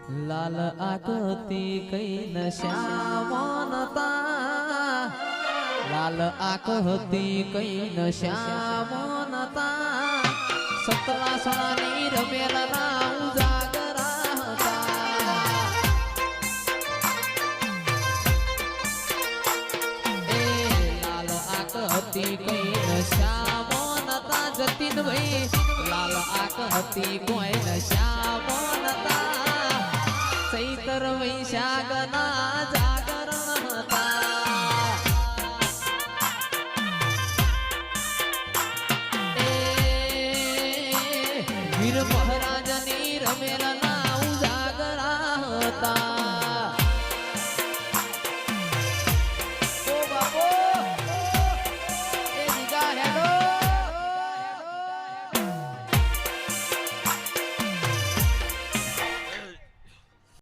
लाल आकती कै नश्यावनता लाल आकती कै नश्यावनता सतला सणानी रमेला ना उजागरा होता लाल आकती कै नश्यावनता जतीन भाई लाल आकती कोई नश्यावनता चैत्र वैशाखना जागरण होता वीर महाराजनी रमेला ना उजागरा होता।